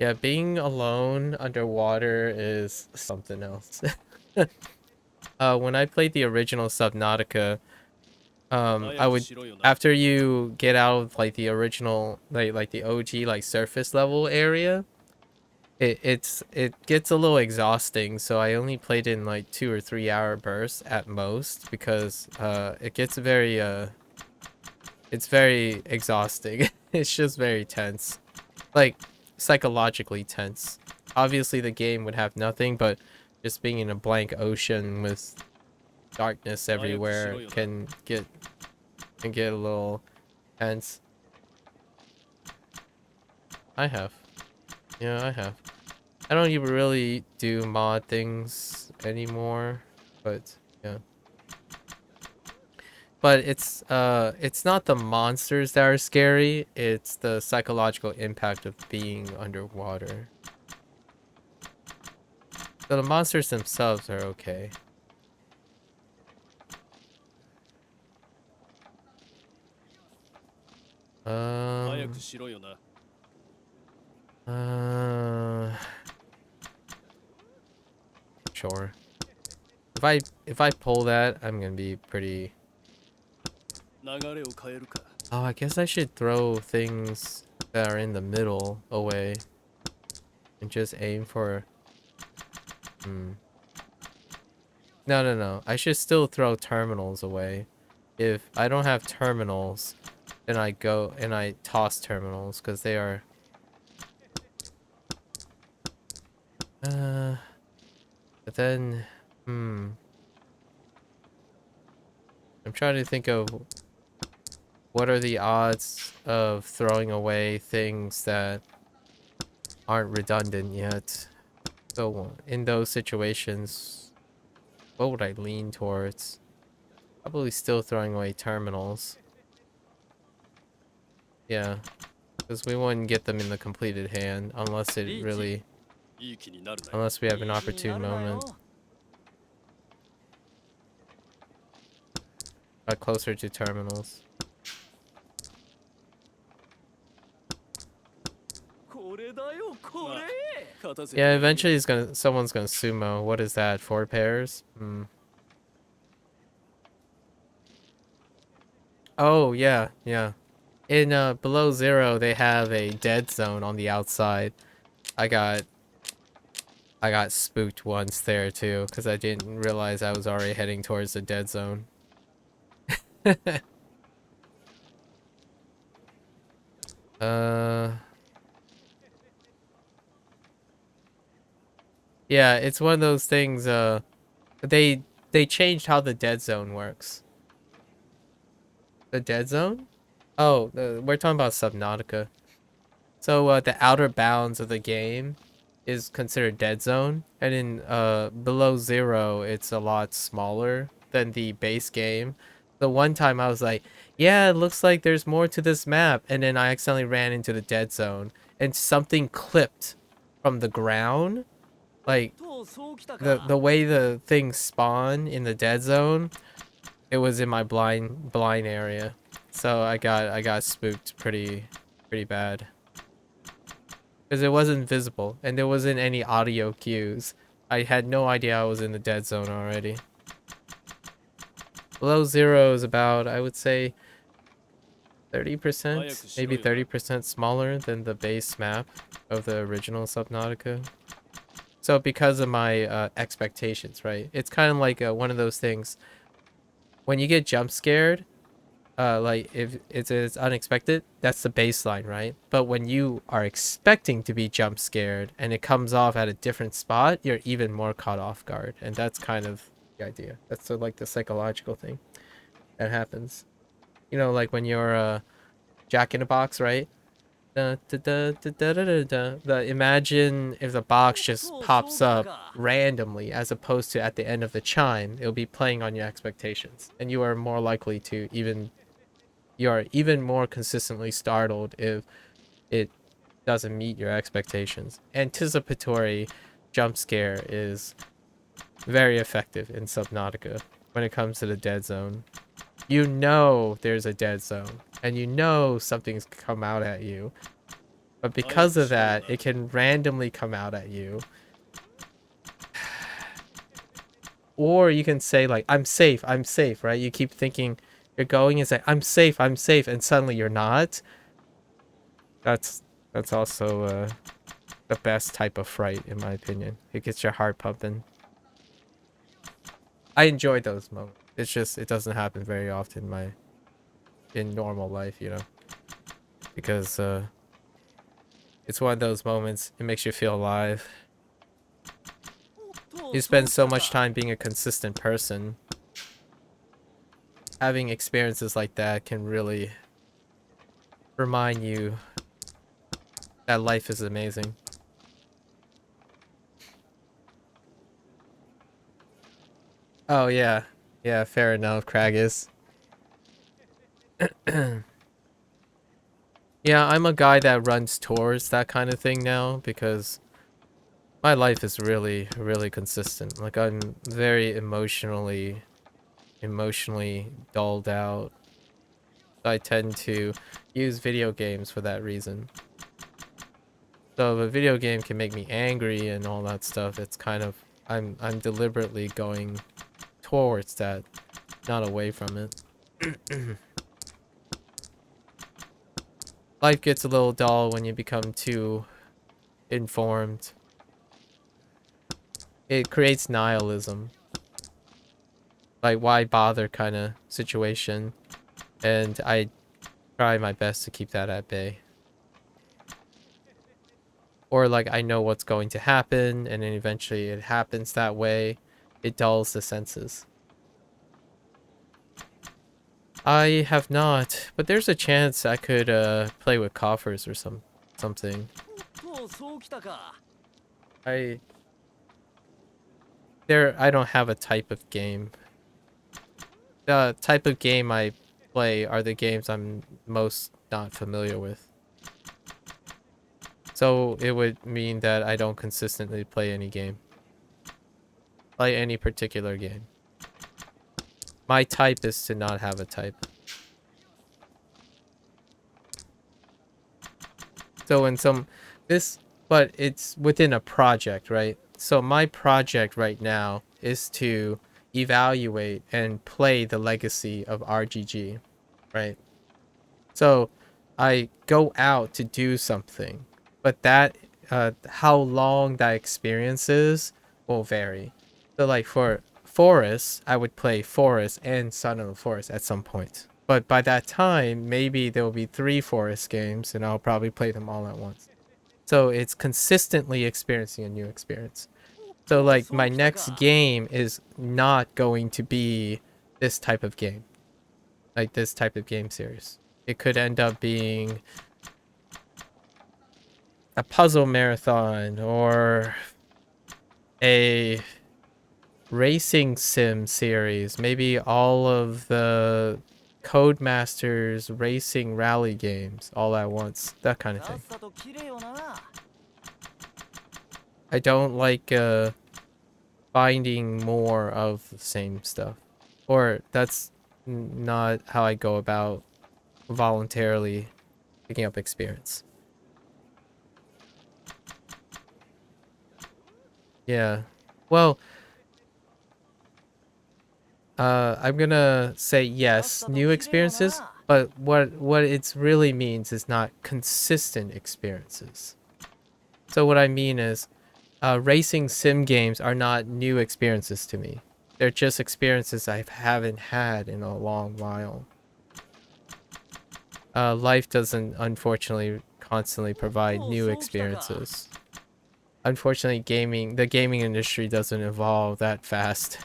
Yeah, being alone underwater is something else. When I played the original Subnautica, I would after you get out of like the original like the OG like surface level area, it gets a little exhausting, so I only played in like 2 or 3 hour bursts at most because it gets very it's very exhausting. It's just very tense. Like psychologically tense. Obviously the game would have nothing, but just being in a blank ocean with darkness everywhere can get a little tense. I have. Yeah, I have. I don't even really do mod things anymore, but yeah. But it's not the monsters that are scary, it's the psychological impact of being underwater. So the monsters themselves are okay. Um uh sure. If I pull that, I'm gonna be pretty. Oh, I guess I should throw things that are in the middle away and just aim for. Hmm. No, no, no. I should still throw terminals away. If I don't have terminals, then I go and I toss terminals because they are. Uh, but then, I'm trying to think of what are the odds of throwing away things that aren't redundant yet. So in those situations, what would I lean towards? Probably still throwing away terminals. Yeah, because we wouldn't get them in the completed hand unless it really, unless we have an opportune moment. Closer to terminals. Yeah, eventually someone's gonna sumo. What is that? 4 pairs? Hmm. Oh yeah, yeah. In below zero, they have a dead zone on the outside. I got I got spooked once there too, because I didn't realize I was already heading towards the dead zone. uh, yeah, it's one of those things. They they changed how the dead zone works. The dead zone? Oh, we're talking about Subnautica. So the outer bounds of the game is considered dead zone, and in below zero, it's a lot smaller than the base game. The one time I was like, yeah, it looks like there's more to this map, and then I accidentally ran into the dead zone, and something clipped from the ground, like the way the things spawn in the dead zone. It was in my blind area, so I got spooked pretty bad. Because it wasn't visible, and there wasn't any audio cues. I had no idea I was in the dead zone already. Below zero is about, I would say, 30%, maybe 30% smaller than the base map of the original Subnautica. So because of my expectations, right? It's kind of like one of those things. When you get jump scared, like if it's unexpected, that's the baseline, right? But when you are expecting to be jump scared and it comes off at a different spot, you're even more caught off guard, and that's kind of the idea. That's like the psychological thing that happens. Like when you're Jack in a Box, right? Imagine if the box just pops up randomly as opposed to at the end of the chime, it'll be playing on your expectations, and you are more likely to you're even more consistently startled if it doesn't meet your expectations. Anticipatory jump scare is very effective in Subnautica when it comes to the dead zone. There's a dead zone, and something's come out at you, But because of that, it can randomly come out at you. Or you can say like, I'm safe, right? You keep thinking you're going and say, I'm safe, and suddenly you're not. That's also the best type of fright, in my opinion. It gets your heart pumping. I enjoy those moments. It's just it doesn't happen very often in normal life, you know, because it's one of those moments. It makes you feel alive. You spend so much time being a consistent person. Having experiences like that can really remind you that life is amazing. Oh yeah, yeah, fair enough, Kragus. Yeah, I'm a guy that runs tours, that kind of thing now, because my life is really, really consistent. Like I'm very emotionally dulled out. I tend to use video games for that reason. So if a video game can make me angry and all that stuff, it's kind of I'm deliberately going towards that, not away from it. Life gets a little dull when you become too informed. It creates nihilism. Like why bother kind of situation. And I try my best to keep that at bay. Or like I know what's going to happen and then eventually it happens that way. It dulls the senses. I have not, but there's a chance I could play with coffers or something. I I don't have a type of game. The type of game I play are the games I'm most not familiar with. So it would mean that I don't consistently play any game. Play any particular game. My type is to not have a type. So in but it's within a project, right? So my project right now is to evaluate and play the legacy of RGG, right? So I go out to do something, but that how long that experience is will vary. So like for Forest, I would play Forest and Son of the Forest at some point. But by that time, maybe there will be 3 Forest games and I'll probably play them all at once. So it's consistently experiencing a new experience. So like my next game is not going to be this type of game. Like this type of game series. It could end up being a puzzle marathon or a racing sim series. Maybe all of the Codemasters racing rally games all at once. That kind of thing. I don't like finding more of the same stuff. Or that's not how I go about voluntarily picking up experience. Yeah. Well, I'm gonna say yes, new experiences, but what it really means is not consistent experiences. So what I mean is, racing sim games are not new experiences to me. They're just experiences I haven't had in a long while. Life doesn't, unfortunately, constantly provide new experiences. Unfortunately, the gaming industry doesn't evolve that fast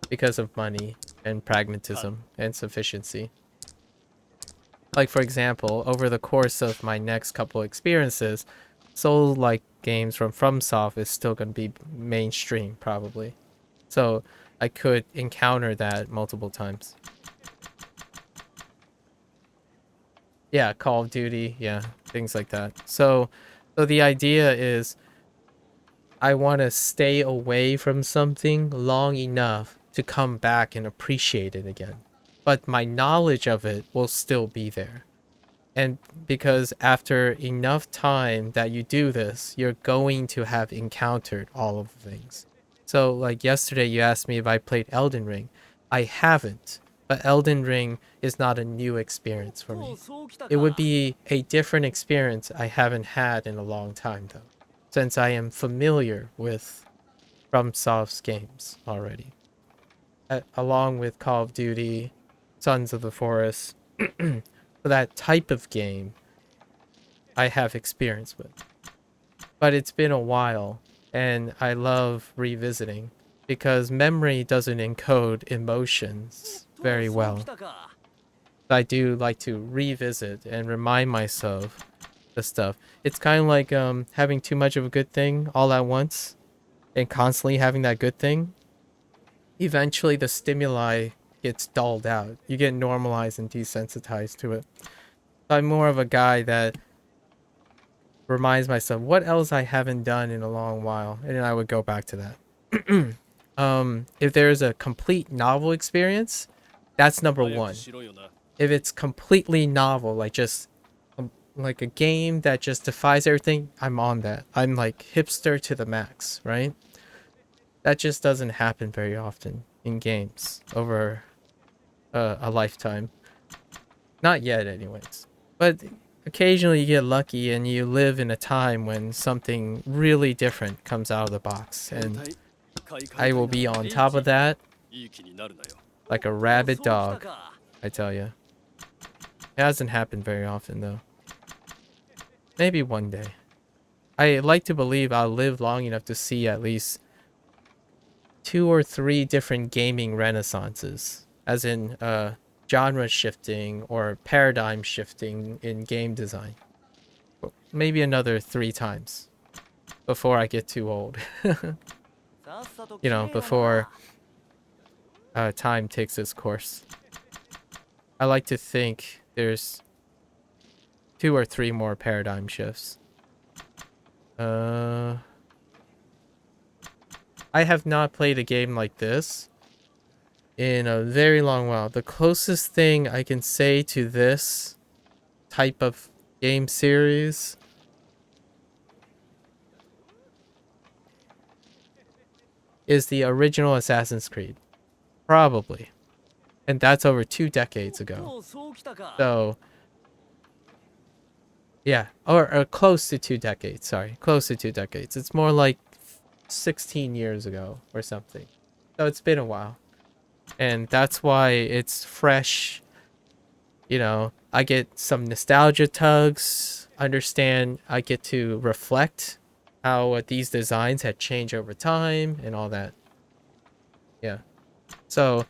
because of money and pragmatism and sufficiency. Like, for example, over the course of my next couple experiences, Soul-like games from FromSoft is still going to be mainstream, probably. So I could encounter that multiple times. Yeah, Call of Duty, yeah, things like that. So the idea is I want to stay away from something long enough to come back and appreciate it again. But my knowledge of it will still be there. And because after enough time that you do this, you're going to have encountered all of the things. So, like yesterday, you asked me if I played Elden Ring. I haven't, but Elden Ring is not a new experience for me. It would be a different experience I haven't had in a long time, though, since I am familiar with FromSoft's games already, along with Call of Duty, Sons of the Forest. For that type of game, I have experience with. But it's been a while, and I love revisiting because memory doesn't encode emotions very well. I do like to revisit and remind myself the stuff. It's kind of like having too much of a good thing all at once and constantly having that good thing. Eventually the stimuli gets dulled out. You get normalized and desensitized to it. I'm more of a guy that reminds myself what else I haven't done in a long while, and then I would go back to that. If there's a complete novel experience, that's number one. If it's completely novel, like just like a game that just defies everything, I'm on that. I'm like hipster to the max, right? That just doesn't happen very often in games over a lifetime. Not yet, anyways. But occasionally you get lucky and you live in a time when something really different comes out of the box, and I will be on top of that like a rabid dog, I tell you. It hasn't happened very often, though. Maybe one day. I like to believe I'll live long enough to see at least 2 or 3 different gaming renaissances, as in genre shifting or paradigm shifting in game design. Maybe another 3 times before I get too old. You know, before time takes its course. I like to think there's 2 or 3 more paradigm shifts. I have not played a game like this in a very long while. The closest thing I can say to this type of game series is the original Assassin's Creed. Probably. And that's over 2 decades ago. So, yeah. Or close to 2 decades, sorry. Close to 2 decades. It's more like 16 years ago or something. So it's been a while. And that's why it's fresh. You know, I get some nostalgia tugs. Understand, I get to reflect how these designs had changed over time and all that. Yeah. So,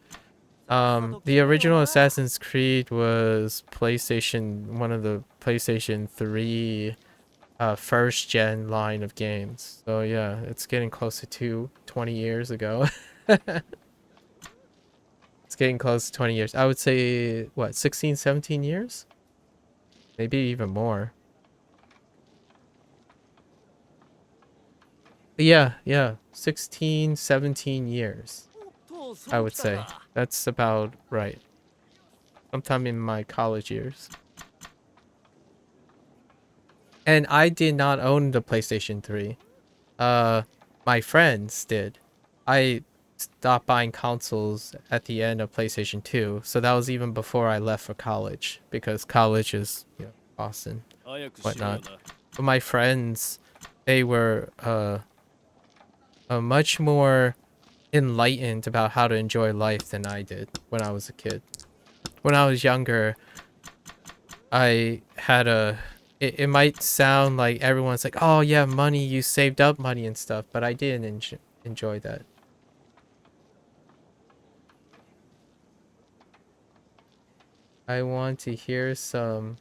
the original Assassin's Creed was one of the PlayStation 3 first gen line of games. So yeah, it's getting close to 20 years ago. It's getting close to 20 years. I would say, what, 16, 17 years? Maybe even more. But yeah, 16, 17 years, I would say. That's about right. Sometime in my college years. And I did not own the PlayStation 3. My friends did. I stopped buying consoles at the end of PlayStation 2, so that was even before I left for college, because college is, you know, Boston, whatnot. But my friends, they were much more enlightened about how to enjoy life than I did when I was a kid. When I was younger, I had it might sound like everyone's like, oh yeah, money, you saved up money and stuff, but I didn't enjoy that. I want to hear some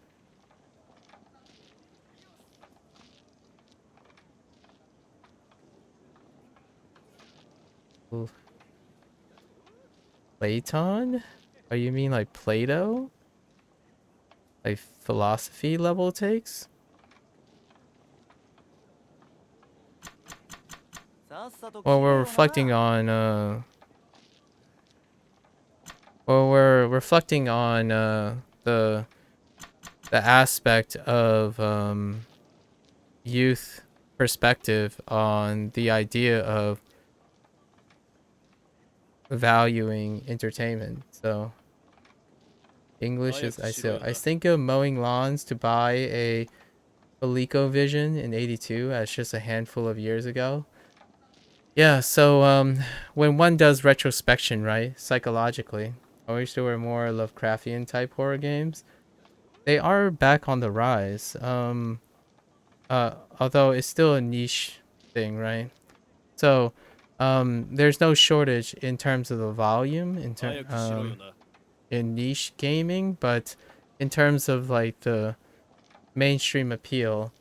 Platon? Oh, you mean like Plato? Like philosophy level takes? Well, we're reflecting on the the aspect of youth perspective on the idea of valuing entertainment. So English is I think of mowing lawns to buy a ColecoVision in '82 as just a handful of years ago. Yeah, so when one does retrospection, right, psychologically, I wish there were more Lovecraftian type horror games. They are back on the rise. Although it's still a niche thing, right? So, there's no shortage in terms of the volume in niche gaming, but in terms of like the mainstream appeal,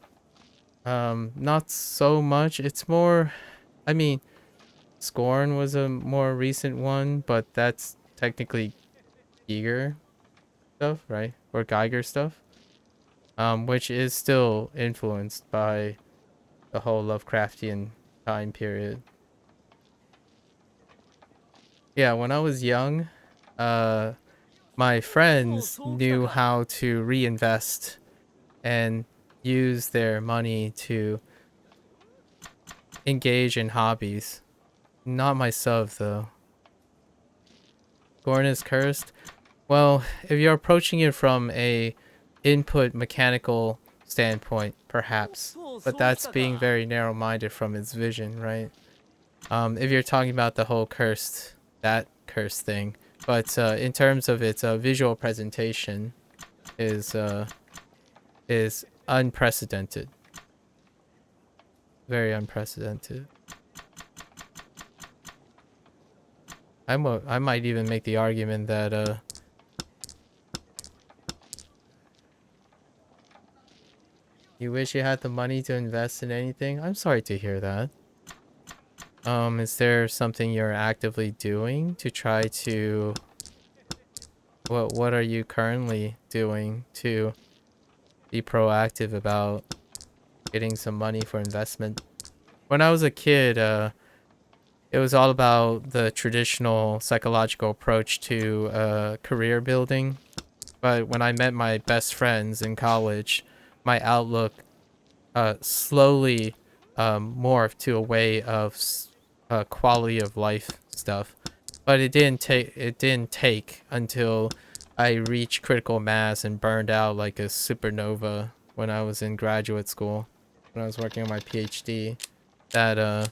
not so much. It's more, I mean, Scorn was a more recent one, but that's technically Giger stuff, right? Or Geiger stuff, which is still influenced by the whole Lovecraftian time period. Yeah, when I was young, uh, my friends knew how to reinvest and use their money to engage in hobbies. Not myself, though. Gorn is cursed. Well, if you're approaching it from a input mechanical standpoint, perhaps. But that's being very narrow-minded from its vision, right? If you're talking about the whole that cursed thing. But in terms of its visual presentation, is unprecedented, very unprecedented. I might even make the argument that you wish you had the money to invest in anything. I'm sorry to hear that. Is there something you're actively doing to try to what are you currently doing to be proactive about getting some money for investment? When I was a kid, it was all about the traditional psychological approach to career building. But when I met my best friends in college, my outlook slowly morphed to a way of quality of life stuff. But it didn't take until I reached critical mass and burned out like a supernova when I was in graduate school, when I was working on my PhD, that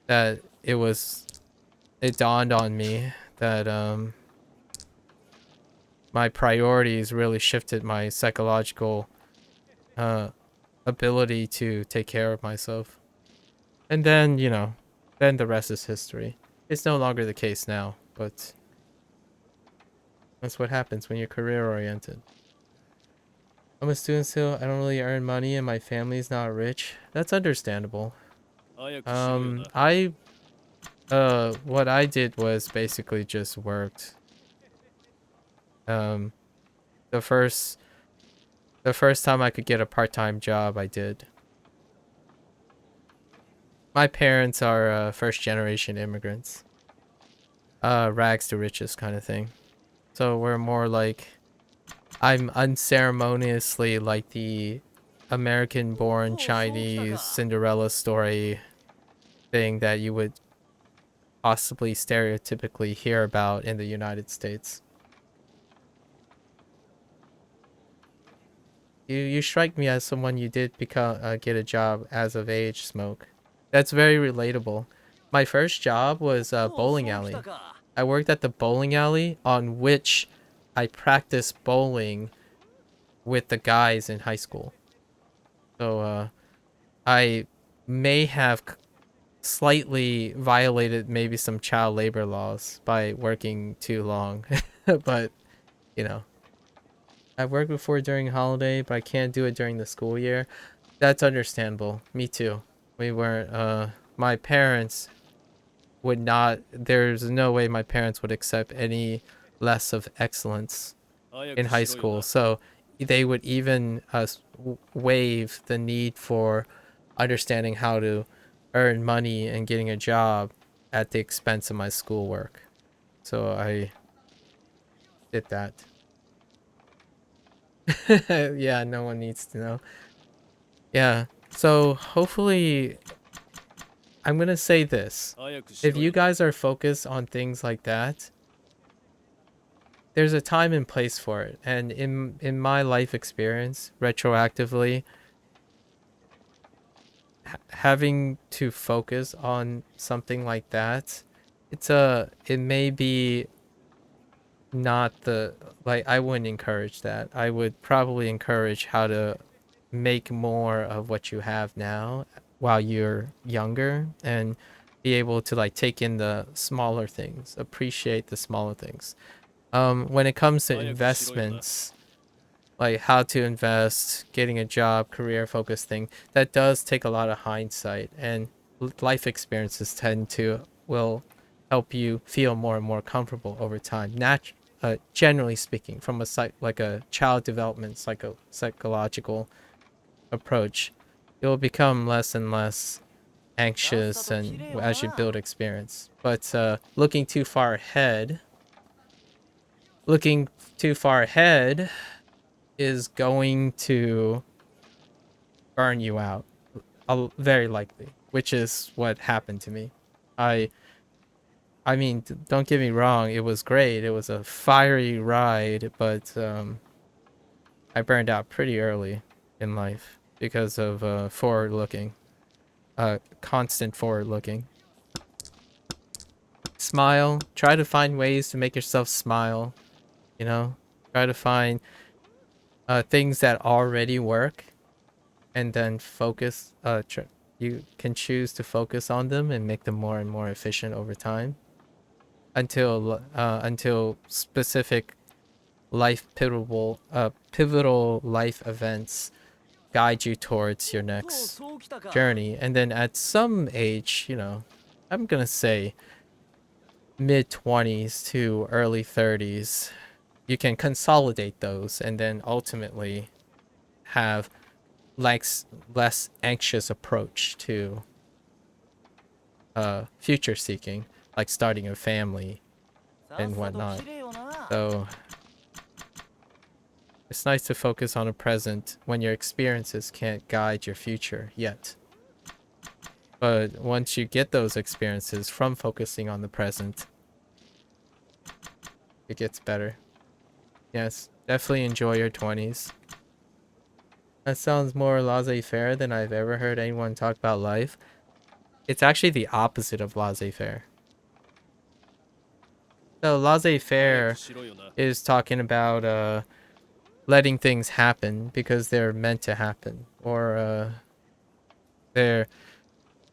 that it dawned on me that my priorities really shifted my psychological uh ability to take care of myself. And then, then the rest is history. It's no longer the case now, but that's what happens when you're career oriented. I'm a student still. I don't really earn money and my family's not rich. That's understandable. I what I did was basically just worked. Um the first the first time I could get a part-time job, I did. My parents are first generation immigrants. Rags to riches kind of thing. So we're more like, I'm unceremoniously like the American born Chinese Cinderella story thing that you would possibly stereotypically hear about in the United States. You strike me as someone you did get a job as of age, Smoke. That's very relatable. My first job was a bowling alley. I worked at the bowling alley on which I practiced bowling with the guys in high school. So I may have slightly violated maybe some child labor laws by working too long. But, you know, I've worked before during holiday, but I can't do it during the school year. That's understandable. Me too. We weren't my parents would not there's no way my parents would accept any less of excellence in high school. So they would even waive the need for understanding how to earn money and getting a job at the expense of my schoolwork. So I did that. Yeah, no one needs to know. Yeah. So hopefully, I'm gonna say this. 早くし If ろ you よ。 guys are focused on things like that, there's a time and place for it. And in my life experience, retroactively, having to focus on something like that, it may be not the like I wouldn't encourage that. I would probably encourage how to make more of what you have now while you're younger and be able to like take in the smaller things, appreciate the smaller things. When it comes to 早くしろよな。investments, like how to invest, getting a job, career focused thing, that does take a lot of hindsight, and life experiences tend to will help you feel more and more comfortable over time. Generally speaking, from a like a child development psychological approach, you'll become less and less さっさ anxious と切 and れよ as you な。 build experience. But looking too far ahead, looking too far ahead is going to burn you out, very likely, which is what happened to me. I I mean, don't get me wrong, it was great. It was a fiery ride, but I burned out pretty early in life because of forward looking, constant forward looking. Smile. Try to find ways to make yourself smile. You know, try to find things that already work, and then focus. You can choose to focus on them and make them more and more efficient over time until specific pivotal life events guide you towards your とう next そうきたか。 journey. And then at some age, I'm gonna say mid 20s to early 30s, you can consolidate those and then ultimately have less anxious approach to future seeking, like starting a family さっ and さと whatnot. 切れよな。 So it's nice to focus on the present when your experiences can't guide your future yet. But once you get those experiences from focusing on the present, it gets better. Yes, definitely enjoy your 20s. That sounds more laissez-faire than I've ever heard anyone talk about life. It's actually the opposite of laissez-faire. So 早く laissez-faire しろよな。 is talking about letting things happen because they're meant to happen, or they're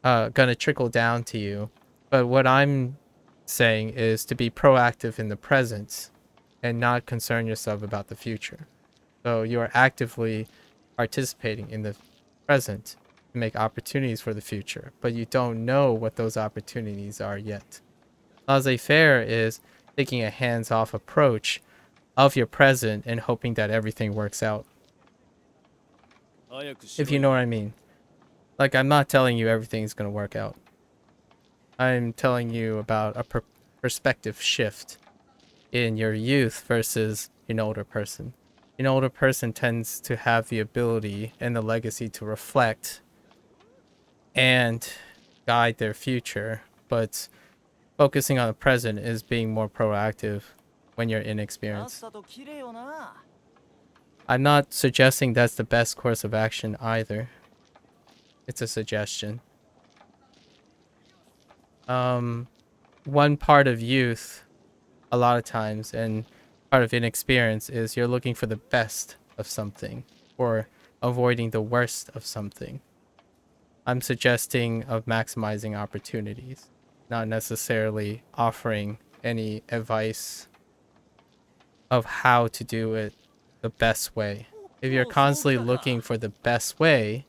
gonna trickle down to you. But what I'm saying is to be proactive in the present and not concern yourself about the future. So you are actively participating in the present to make opportunities for the future, but you don't know what those opportunities are yet. Laissez-faire is taking a hands-off approach of your present and hoping that everything works out. 早くし If ろ you よ know what な。 I mean. Like, I'm not telling you everything's going to work out. I'm telling you about a perspective shift in your youth versus an older person. An older person tends to have the ability and the legacy to reflect and guide their future, but focusing on the present is being more proactive when you're さっ inexperienced. さと切れよな。 I'm not suggesting that's the best course of action either. It's a suggestion. One part of youth, a lot of times, and part of inexperience is you're looking for the best of something or avoiding the worst of something. I'm suggesting of maximizing opportunities, not necessarily offering any advice of how to do it the best way. If you're とうそうき constantly たか。 looking for the best way,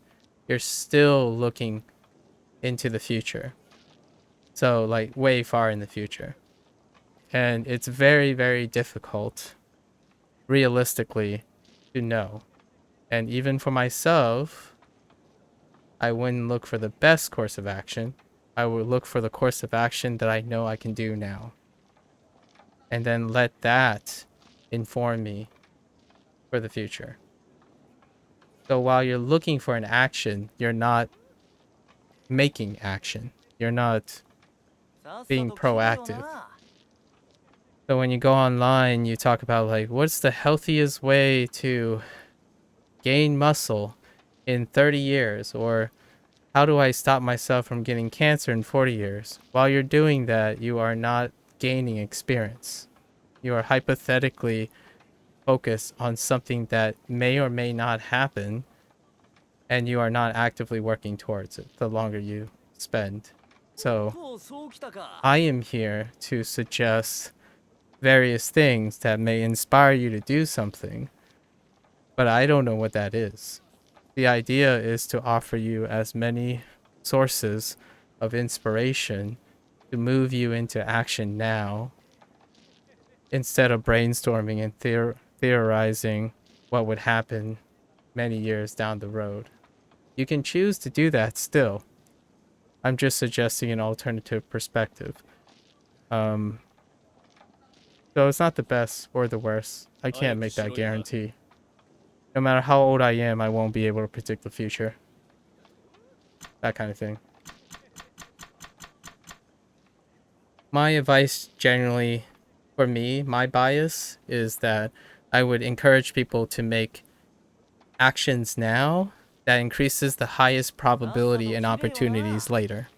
you're still looking into the future. So, like, way far in the future. And it's very, very difficult, realistically, to know. And even for myself, I wouldn't look for the best course of action. I would look for the course of action that I know I can do now. And then let that inform me for the future. So while you're looking for an action, you're not making action. You're not さっさ being と切れよ proactive. な So when you go online, you talk about like what's the healthiest way to gain muscle in 30 years, or how do I stop myself from getting cancer in 40 years? While you're doing that, you are not gaining experience. You are hypothetically focused on something that may or may not happen, and you are not actively working towards it the longer you spend. So とうそうきたか I am here to suggest various things that may inspire you to do something, but I don't know what that is. The idea is to offer you as many sources of inspiration to move you into action now instead of brainstorming and theorizing what would happen many years down the road. You can choose to do that still. I'm just suggesting an alternative perspective. So it's not the best or the worst. I can't make that guarantee. No matter how old I am, I won't be able to predict the future. That kind of thing. My advice generally, for me, my bias is that I would encourage people to make actions now that increases the highest probability and opportunities later.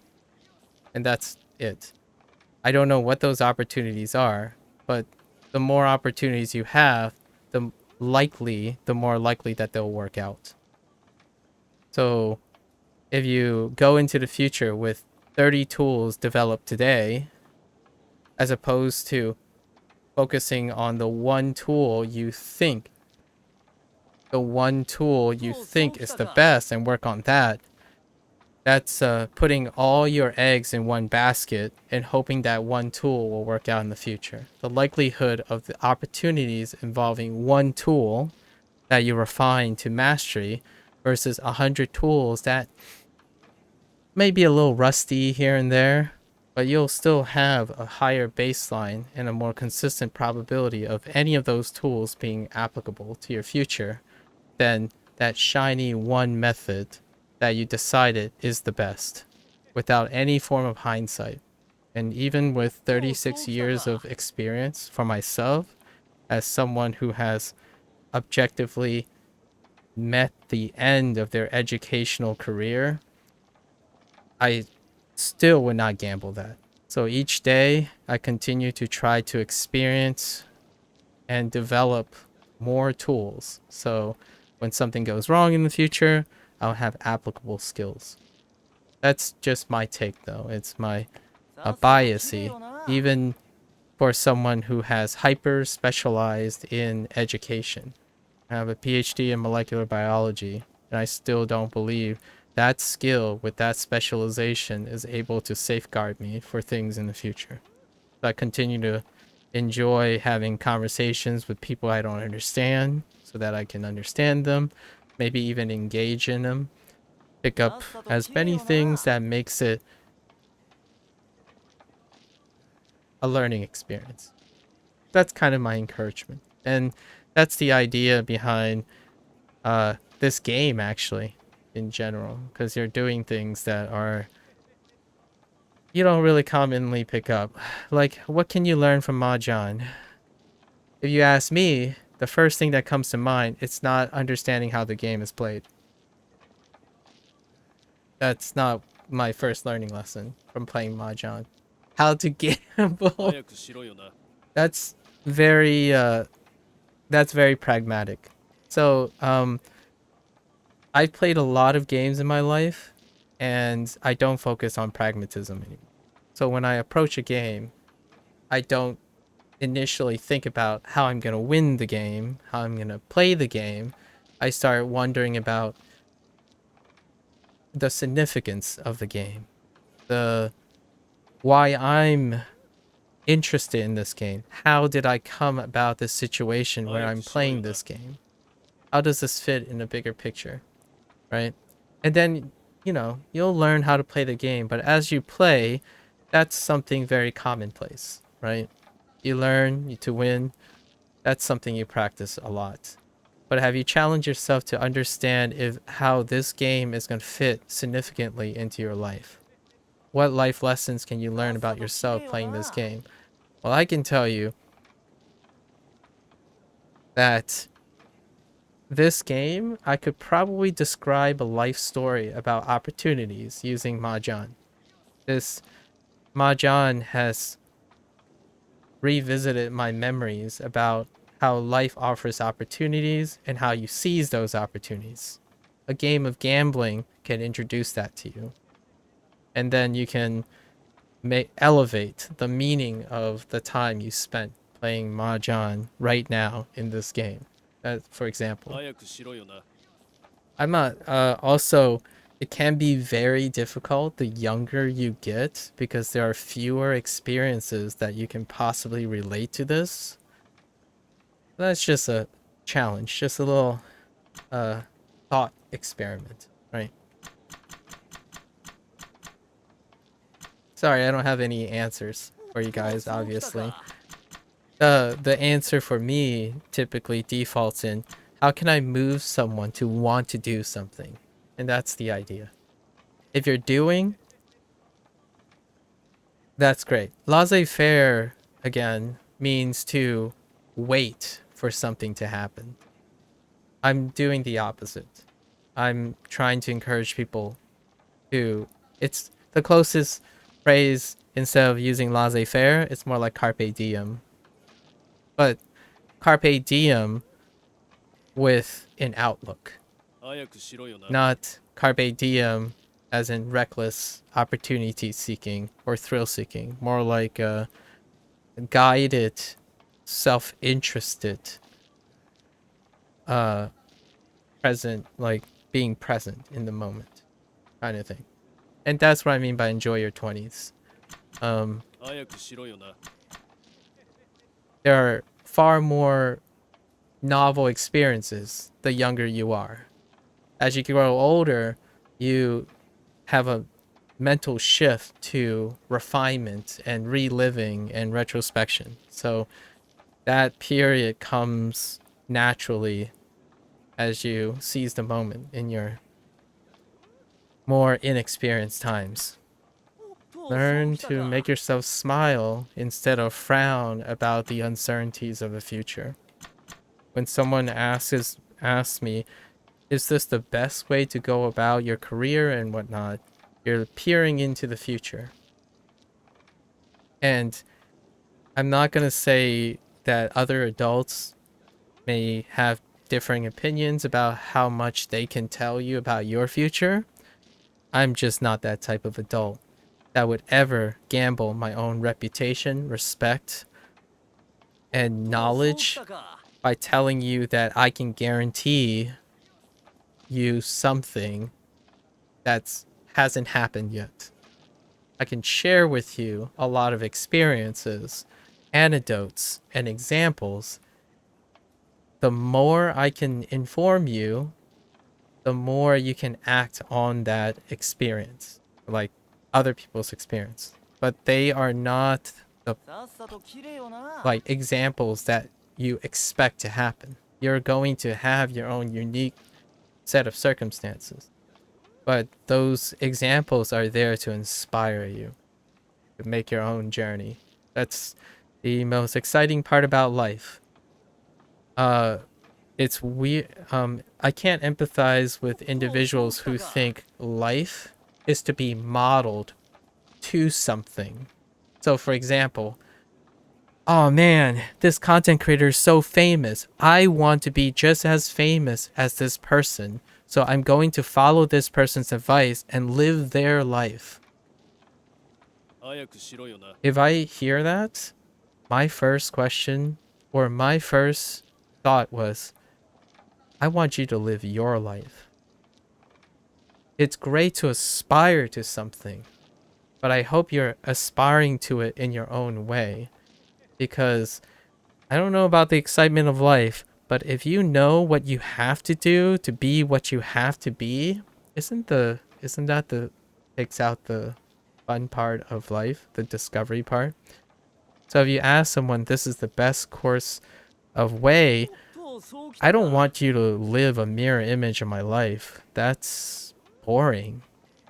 And that's it. I don't know what those opportunities are, but the more opportunities you have, the more likely that they'll work out. So if you go into the future with 30 tools developed today, as opposed to focusing on the one tool you think is the best and work on that, that's putting all your eggs in one basket and hoping that one tool will work out in the future. The likelihood of the opportunities involving one tool that you refine to mastery versus 100 tools that may be a little rusty here and there, but you'll still have a higher baseline and a more consistent probability of any of those tools being applicable to your future than that shiny one method that you decided is the best without any form of hindsight. And even with 36 years of experience for myself, as someone who has objectively met the end of their educational career, I still would not gamble that. So each day I continue to try to experience and develop more tools. So when something goes wrong in the future, I'll have applicable skills. That's just my take though. It's my さっさと切れ biasy. よな Even for someone who has hyper specialized in education. I have a PhD in molecular biology, and I still don't believe that skill with that specialization is able to safeguard me for things in the future. So I continue to enjoy having conversations with people I don't understand so that I can understand them, maybe even engage in them, pick up as many things that makes it a learning experience. That's kind of my encouragement. And that's the idea behind this game actually in general, because you're doing things that are you don't really commonly pick up. Like, what can you learn from Mahjong? If you ask me, the first thing that comes to mind, it's not understanding how the game is played. That's not my first learning lesson from playing Mahjong. How to gamble. 早くしろよな。That's very that's very pragmatic. So, I've played a lot of games in my life, and I don't focus on pragmatism anymore. So when I approach a game, I don't initially think about how I'm going to win the game, how I'm going to play the game. I start wondering about the significance of the game, the why I'm interested in this game. How did I come about this situation where I'm playing this game? How does this fit in a bigger picture, right? And then, you'll learn how to play the game, but as you play, that's something very commonplace, right? You learn to win. That's something you practice a lot. but have you challenged yourself to understand if how this game is going to fit significantly into your life? What life lessons can you learn about yourself playing this game? Well, I can tell you that this game, I could probably describe a life story about opportunities using Mahjong. This Mahjong has revisited my memories about how life offers opportunities and how you seize those opportunities. A game of gambling can introduce that to you. And then you can elevate the meaning of the time you spent playing Mahjong right now in this game. For example. 早くしろよな。 I'm not. Also, it can be very difficult the younger you get because there are fewer experiences that you can possibly relate to this. That's just a challenge, just a little thought experiment, right? Sorry, I don't have any answers for you guys, obviously. The answer for me typically defaults in how can I move someone to want to do something? And that's the idea. If you're doing, that's great. Laissez-faire, again, means to wait for something to happen. I'm doing the opposite. I'm trying to encourage people to, it's the closest phrase. Instead of using laissez-faire, it's more like carpe diem. But carpe diem with an outlook. 早くしろよな。 Not carpe diem as in reckless opportunity seeking or thrill seeking. More like guided, self-interested, present, like being present in the moment kind of thing. And that's what I mean by enjoy your 20s. 早くしろよな。 There are far more novel experiences the younger you are. As you grow older, you have a mental shift to refinement and reliving and retrospection. So that period comes naturally as you seize the moment in your more inexperienced times. Learn to make yourself smile instead of frown about the uncertainties of the future. When someone asks me, is this the best way to go about your career and whatnot? You're peering into the future. And I'm not going to say that other adults may have differing opinions about how much they can tell you about your future. I'm just not that type of adult that would ever gamble my own reputation, respect, and knowledge by telling you that I can guarantee you something that hasn't happened yet. I can share with you a lot of experiences, anecdotes, and examples. The more I can inform you, the more you can act on that experience, like other people's experience. But they are not the さっさと切れよな。 like examples that you expect to happen. You're going to have your own unique set of circumstances. But those examples are there to inspire you, to make your own journey. That's the most exciting part about life. It's weird. I can't empathize with individuals who think life is to be modeled to something. So, for example, oh man, this content creator is so famous. I want to be just as famous as this person. So I'm going to follow this person's advice and live their life. 早くしろよな。 If I hear that, my first question or my first thought was, I want you to live your life. It's great to aspire to something, but I hope you're aspiring to it in your own way. Because I don't know about the excitement of life, but if you know what you have to do to be what you have to be, isn't that the takes out the fun part of life, the discovery part? So if you ask someone this is the best course of way, I don't want you to live a mirror image of my life. That's boring.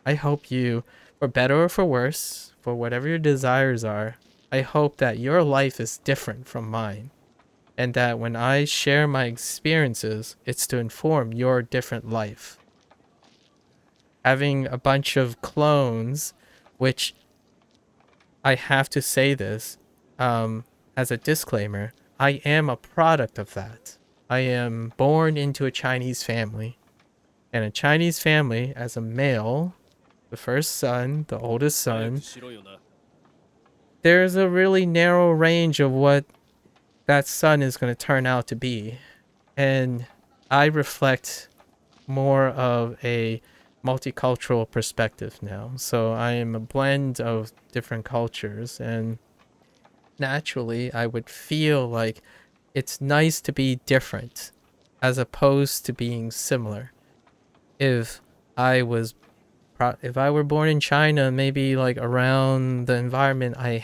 I hope you, for better or for worse, for whatever your desires are, I hope that your life is different from mine. And that when I share my experiences, it's to inform your different life. Having a bunch of clones, which I have to say this as a disclaimer, I am a product of that. I am born into a Chinese family. And a Chinese family, as a male, the first son, the oldest 早く son, しろよな there's a really narrow range of what that son is going to turn out to be. And I reflect more of a multicultural perspective now. So I am a blend of different cultures, and naturally I would feel like it's nice to be different as opposed to being similar. If I was if I were born in China, maybe like around the environment I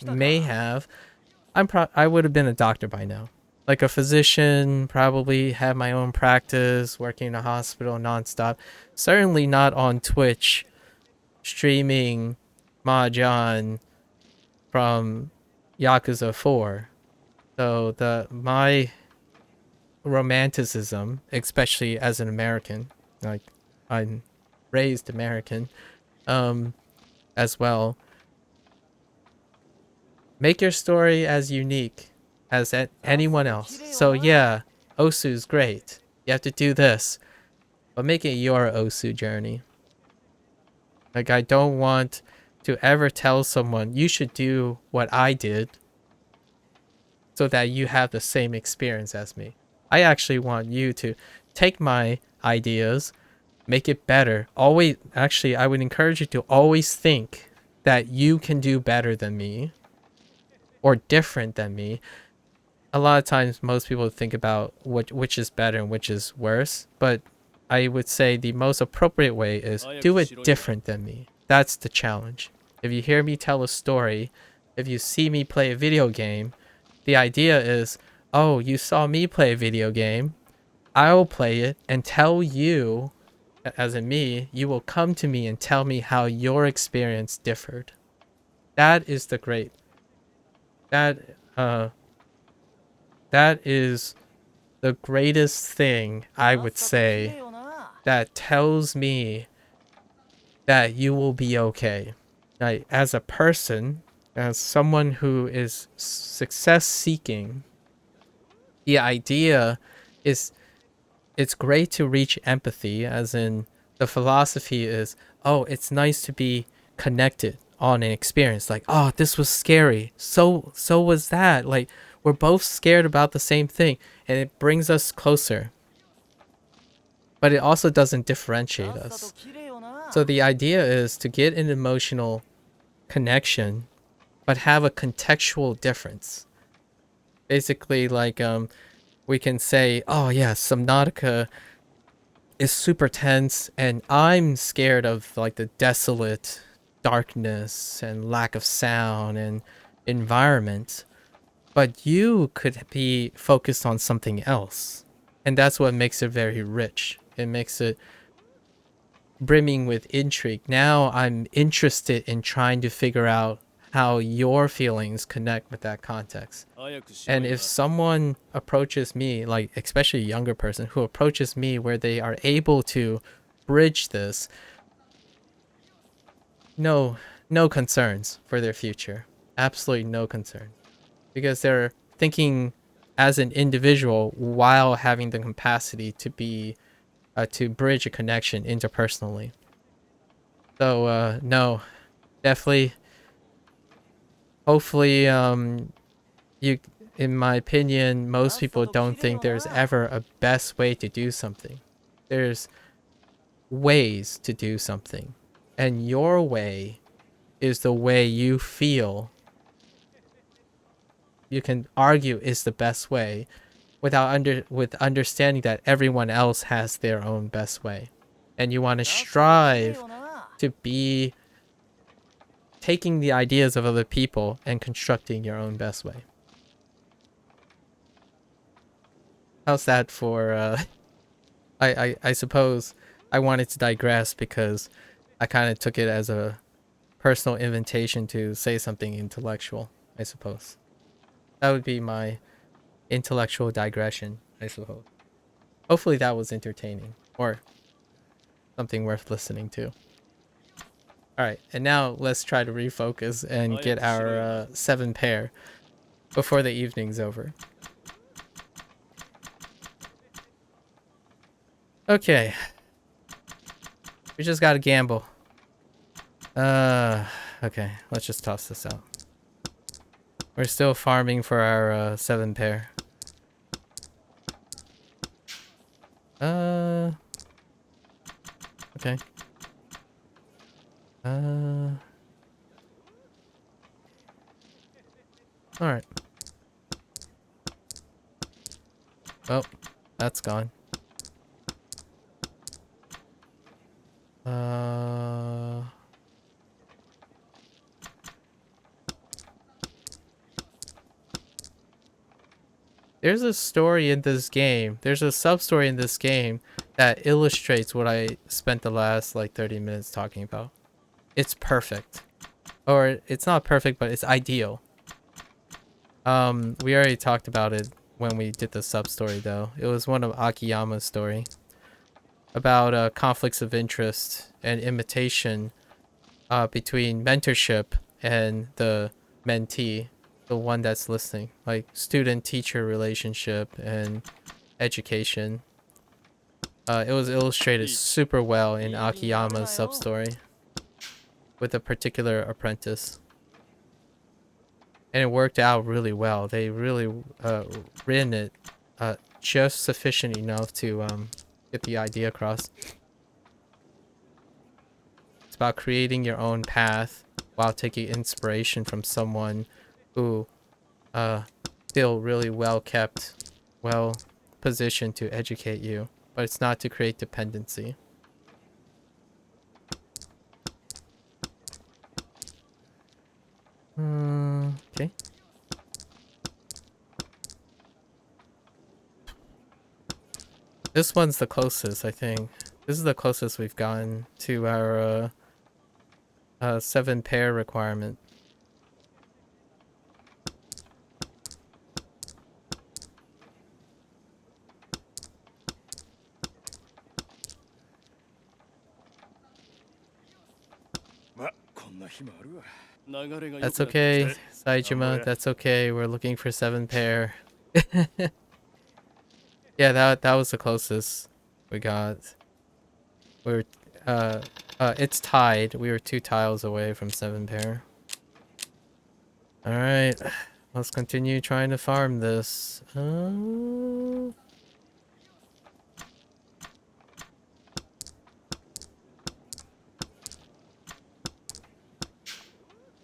may have, I would have been a doctor by now. Like a physician, probably have my own practice, working in a hospital nonstop. Certainly not on Twitch, streaming mahjong from Yakuza 4. So my romanticism, especially as an American, like I'm raised American, as well. Make your story as unique as anyone else. So yeah, Osu's great. You have to do this, but make it your Osu journey. Like I don't want to ever tell someone you should do what I did so that you have the same experience as me. I actually want you to take my ideas, make it better. Always, actually, I would encourage you to always think that you can do better than me or different than me. A lot of times, most people think about which is better and which is worse, but I would say the most appropriate way is do it different than me. That's the challenge. If you hear me tell a story, if you see me play a video game, the idea is, oh, you saw me play a video game, I'll play it and tell you, as in me, you will come to me and tell me how your experience differed. That is the great. That that is the greatest thing I would say that tells me that you will be okay. Like, as a person, as someone who is success seeking, the idea is it's great to reach empathy, as in the philosophy is, oh, it's nice to be connected on an experience. Like, oh, this was scary. So was that. Like, we're both scared about the same thing, and it brings us closer. But it also doesn't differentiate us. So the idea is to get an emotional connection, but have a contextual difference. Basically, like, we can say, oh yeah, Subnautica is super tense, and I'm scared of like the desolate darkness and lack of sound and environment. But you could be focused on something else. And that's what makes it very rich. It makes it brimming with intrigue. Now I'm interested in trying to figure out how your feelings connect with that context. 早くしろ And よ if な someone approaches me, like especially a younger person who approaches me where they are able to bridge this, no concerns for their future. Absolutely no concern. Because they're thinking as an individual while having the capacity to be to bridge a connection interpersonally. So no, definitely. Hopefully, you, in my opinion, most people don't think there's ever a best way to do something. There's ways to do something, and your way is the way you feel you can argue is the best way, with understanding that everyone else has their own best way, and you want to strive to be taking the ideas of other people and constructing your own best way. how's that for I suppose I wanted to digress because I kind of took it as a personal invitation to say something intellectual, I suppose. That would be my intellectual digression, I suppose. Hopefully that was entertaining or something worth listening to. All right, and now let's try to refocus and get our 7 pair before the evening's over. Okay. We just gotta gamble. Okay, let's just toss this out. We're still farming for our 7 pair. Okay. Alright. Oh, that's gone. There's a story in this game. There's a sub-story in this game that illustrates what I spent the last like 30 minutes talking about. It's perfect. Or it's not perfect, but it's ideal. We already talked about it when we did the sub-story though. It was one of Akiyama's story about conflicts of interest and imitation between mentorship and the mentee, the one that's listening, like student-teacher relationship and education. It was illustrated super well in Akiyama's sub-story with a particular apprentice. And it worked out really well. They really written it just sufficient enough to get the idea across. It's about creating your own path while taking inspiration from someone who feel really well kept, well positioned to educate you, but it's not to create dependency. Okay. This one's the closest, I think. This is the closest we've gotten to our 7 pair requirement. That's okay, Saijima. That's okay. We're looking for 7 pair. Yeah, that was the closest we got. We're it's tied. We were 2 tiles away from 7 pair. All right, let's continue trying to farm this.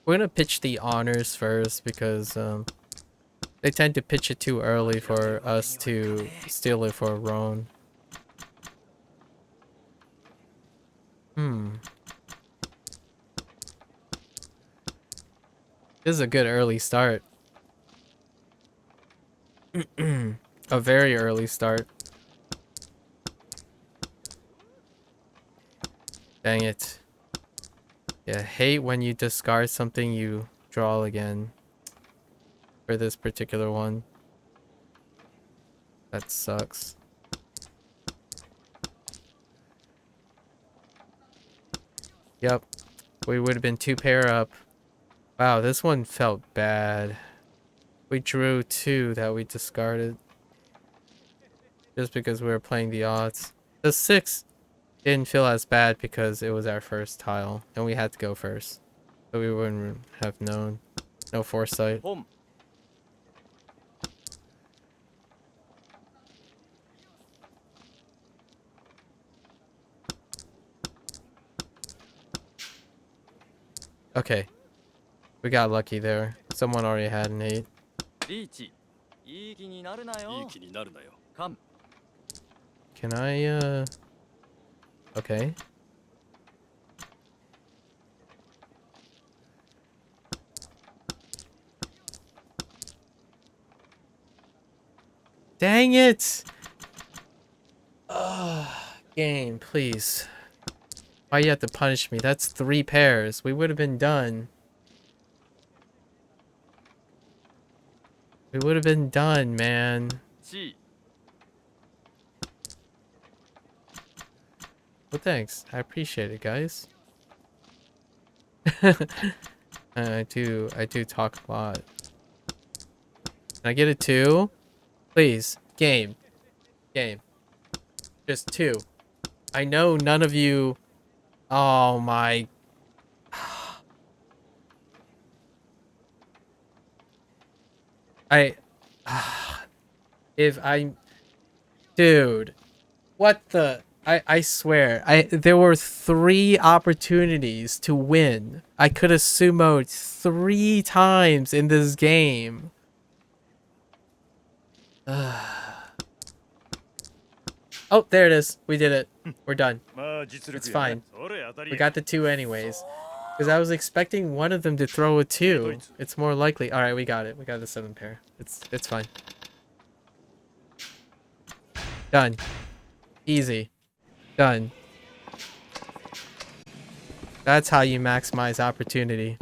We're gonna pitch the honors first because they tend to pitch it too early for us to steal it for Roan. This is a good early start. A very early start. Dang it. Yeah, hate when you discard something you draw again. For this particular one. That sucks. Yep. We would have been 2 pair up. Wow, this one felt bad. We drew 2 that we discarded. Just because we were playing the odds. The 6 didn't feel as bad because it was our first tile. And we had to go first. So we wouldn't have known. No foresight. Okay. We got lucky there. Someone already had an 8. Can I, okay. Dang it! Game, please. Why you have to punish me? That's 3 pairs. We would have been done. We would have been done, man. Well, thanks. I appreciate it, guys. I do talk a lot. Can I get a 2? Please. Game. Game. Just 2. I know none of you... Oh my... If I... Dude. What the... I swear. There were 3 opportunities to win. I could have sumoed 3 times in this game. Oh, there it is. We did it. We're done. It's fine. We got the 2 anyways. Because I was expecting one of them to throw a 2. It's more likely. Alright, we got it. We got the 7 pair. It's fine. Done. Easy. Done. That's how you maximize opportunity.